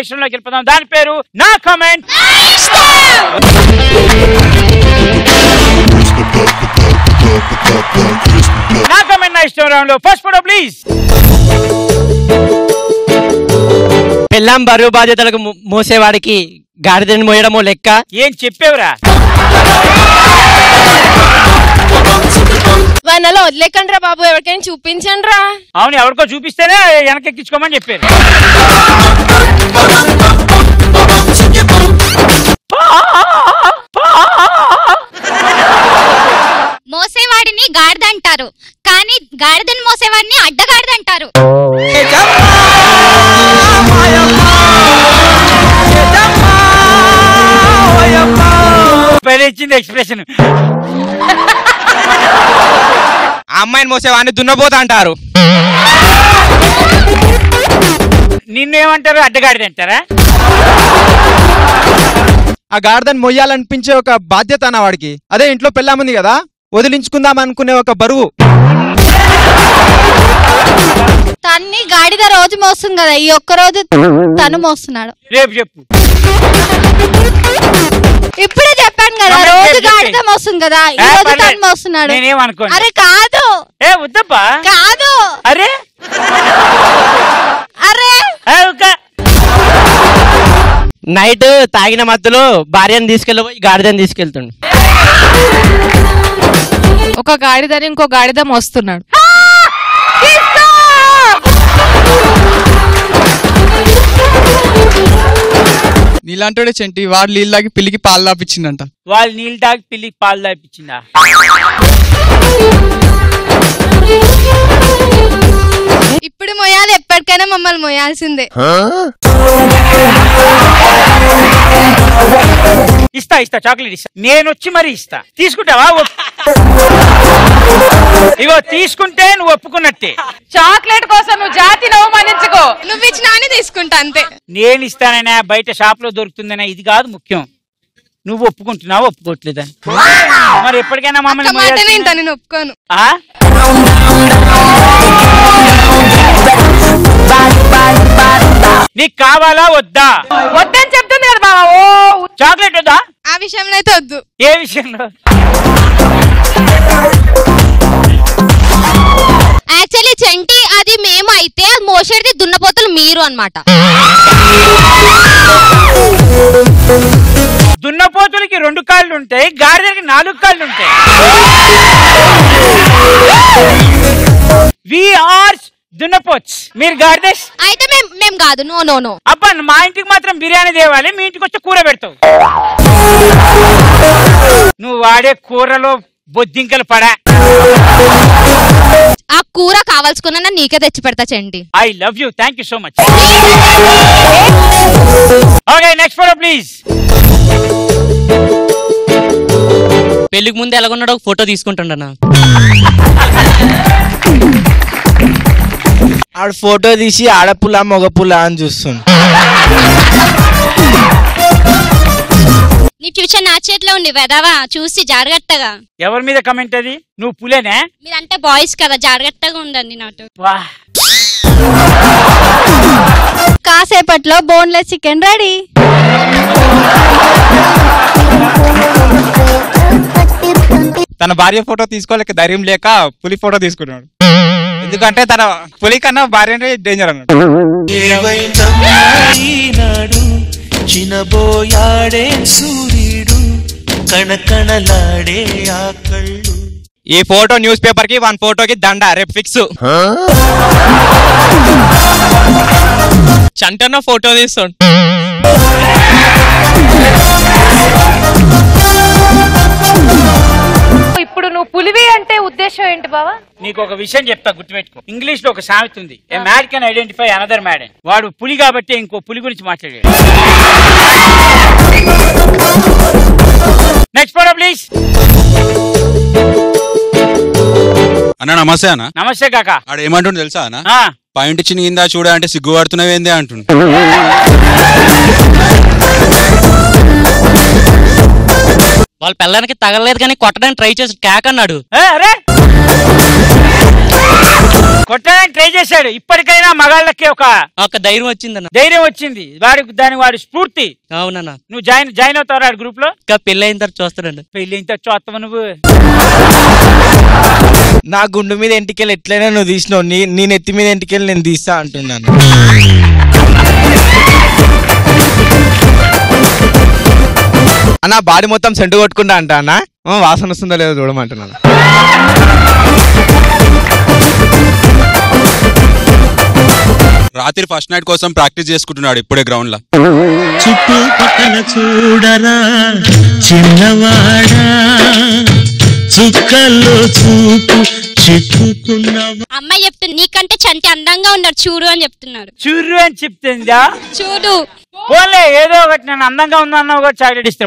Section లోకి వెళ్ళిపోదాం. దాని పేరు నా కామెంట్. నా కామెంట్ నా ఇష్టం రౌండ్ లో ఫస్ట్ ఫోటో ప్లీజ్. పెళ్ళాం బరువు బాధ్యతలకు మోసేవాడికి గాడిదని మోయడమో లెక్క. ఏం చెప్పేవరా? వనలో వదిలేకండి రా బాబు, ఎవరికైనా చూపించండి రా. అవును, ఎవరికో చూపిస్తేనే వెనకెక్కించుకోమని చెప్పారు. మోసేవాడిని గాడిద అంటారు, కానీ గాడిదని మోసేవాడిని అడ్డగాడిద అంటారు. ఇచ్చింది ఎక్స్ప్రెషన్. ఆ అమ్మాయిని మోసేవాడిని దున్నపోతా అంటారు. నిన్నేమంటారు? అడ్డగాడిద అంటారా? ఆ గాడిదని మొయ్యాలనిపించే ఒక బాధ్యత అన్న వాడికి. అదే ఇంట్లో పెళ్ళాముంది కదా, వదిలించుకుందాం అనుకునే ఒక బరువు. తన్ని గాడిద రోజు మోస్తుంది కదా, ఈ ఒక్క రోజు తను మోస్తున్నాడు. రేపు చెప్పు. ఇప్పుడే చెప్పాను కదా, రోజు గాడిద మోస్తుంది కదా, ఈ రోజు తను మోస్తున్నాడు. నేనేమనుకో. అరే కాదు, ఏ వద్దప్పా, కాదు. అరే అరే నైట్ తాగిన మత్తులో భార్యను తీసుకెళ్ళబోయి గాడిదని తీసుకెళ్తుండు. ఒక గాడిదని ఇంకో గాడిద మోస్తున్నాడు. నీలాంటి చెంటి వాడు నీళ్ళకి పిల్లికి పాలు దాపించిందంట. వాళ్ళు నీళ్ళు తాగి పిల్లికి పాలు దాపించిందా? ఇప్పుడు మొయ్యాలి, ఎప్పటికైనా మమ్మల్ని మొయ్యాల్సిందే. ఇస్తా ఇస్తా, చాక్లెట్ ఇస్తా. నేను వచ్చి మరి ఇస్తా. తీసుకుంటావా? ఇగో తీసుకుంటే నువ్వు ఒప్పుకున్నట్టే. చాక్లెట్ కోసం నువ్వు జాతిని అవమానించుకో. నువ్వు ఇచ్చినా అని తీసుకుంటా అంతే. నేను ఇస్తానైనా, బయట షాప్ లో దొరుకుతుందనా, ఇది కాదు ముఖ్యం. నువ్వు ఒప్పుకుంటున్నావు, ఒప్పుకోవట్లేదా? మరి ఎప్పటికైనా మమ్మల్ని నేను ఒప్పుకోను. నీకు కావాలా వద్దా? వద్దని చెప్తుంది కదా బాబా. ఓ చాక్లెట్ వద్దా? ఆ విషయంలో అయితే వద్దు. ఏ విషయంలో? యాక్చువల్లీ చెంటి అది మేము అయితే, అది మోసేది దున్నపోతులు మీరు అన్నమాట. దున్నపోతులకి 2 కాళ్ళు ఉంటాయి, గాడిదలకి 4 కాళ్ళు ఉంటాయి. వి ఆర్ దున్నపోట్స్, మీరు గాడిదస్. అయితే మేము కాదు. No no no. అబ్బా, మా ఇంటికి మాత్రం బిర్యానీ తేవాలి, మీ ఇంటికి వచ్చి కూర పెడతావు. నువ్వు వాడే కూరలో బొద్దింకలు పడా. ఆ కూర కావాల్సుకున్నా నీకే తెచ్చి పెడతా చెంటి. I love you, thank you so much. Okay, next photo please. పెళ్లికి ముందు ఎలాగున్నాడో ఒక ఫోటో తీసుకుంటాడన్నా. ఆడు ఫోటో తీసి ఆడపుల్ల మగపుల్ల అని చూస్తుంది. నీ ఫ్యూచర్ నా చేతిలో ఉంది వెదవా, చూసి జాగ్రత్తగా. ఎవరి మీద కమెంట్ అది? నువ్వు పులేనే? మీరంటే బాయ్స్ కదా, జాగ్రత్తగా ఉండండి నాతో. కాసేపట్లో బోన్లెస్ చికెన్ రెడీ. తన భార్య ఫోటో తీసుకోలేక ధైర్యం లేక పులి ఫోటో తీసుకున్నాడు. ఎందుకంటే తన పులి కన్నా భార్య అంటే డేంజర్ అన్నాడు. చినబోయాడే సూర్యుడు కణకణలాడే ఆ కళ్ళు. ఈ ఫోటో న్యూస్ పేపర్ కి 1 ఫోటోకి దండ, రేపు ఫిక్స్. చంటన్న ఫోటో తీస్తాడు. ఇప్పుడు నువ్వు పులివి అంటే ఉద్దేశం ఏంటి బావా? నీకు ఒక విషయం చెప్తా, గుర్తుపెట్టుకో. ఇంగ్లీష్ లో ఒక సామెత ఉంది, ఏ mad can identify another mad. వాడు పులి కాబట్టి ఇంకో పులి గురించి మాట్లాడాడు. Next photo please. అన్న నమస్తే అన్న. నమస్తే కాక. ఆడు ఏమంటుండు తెలుసా అన్న? పాయింట్ చిన్నగిందా చూడ అంటే సిగ్గుపడుతున్నావేంది అంటుండు. వాళ్ళ పిల్లలకి తగలలేదు కానీ కొట్టడానికి ట్రై చేసి క్యాక్ అన్నాడు. కొట్టడానికి ట్రై చేశాడు. ఇప్పటికైనా మగాళ్ళకి ఒక ధైర్యం వచ్చిందన్న. ధైర్యం వచ్చింది వాడి స్ఫూర్తి. అవునన్నా. నువ్వు జాయిన్ అవుతావు ఆ గ్రూప్ లో? ఇంకా పెళ్లి అయిన తర్వాత చూస్తానండి. పెళ్లి అయిన తర్వాత చూస్తావు నువ్వు? నా గుండు మీద ఎంటికెళ్ళి ఎట్లయినా నువ్వు తీసినావు, నీ నెత్తి మీద ఎంటికెళ్ళి నేను తీస్తా అంటున్నాను. అన్న బాడీ మొత్తం సెంటు కొట్టుకుంటా అంట అన్న, వాసన వస్తుందో లేదో చూడమంటున్నాను. రాత్రి ఫస్ట్ నైట్ కోసం ప్రాక్టీస్ చేసుకుంటున్నాడు ఇప్పుడే గ్రౌండ్ లో. చుట్టుపక్కల చూడరా చిన్నవాడా, చుక్కల్లో చూపు చిక్కుకున్నవా. అమ్మాయి చెప్తుంది నీకంటే చంటి అందంగా ఉన్నారు చూడు అని చెప్తున్నారు. చూడు అని చెప్తుందా? చూడు పోలే ఏదో ఒకటి, నేను అందంగా ఉన్నాను చాక్లెట్ ఇస్తా.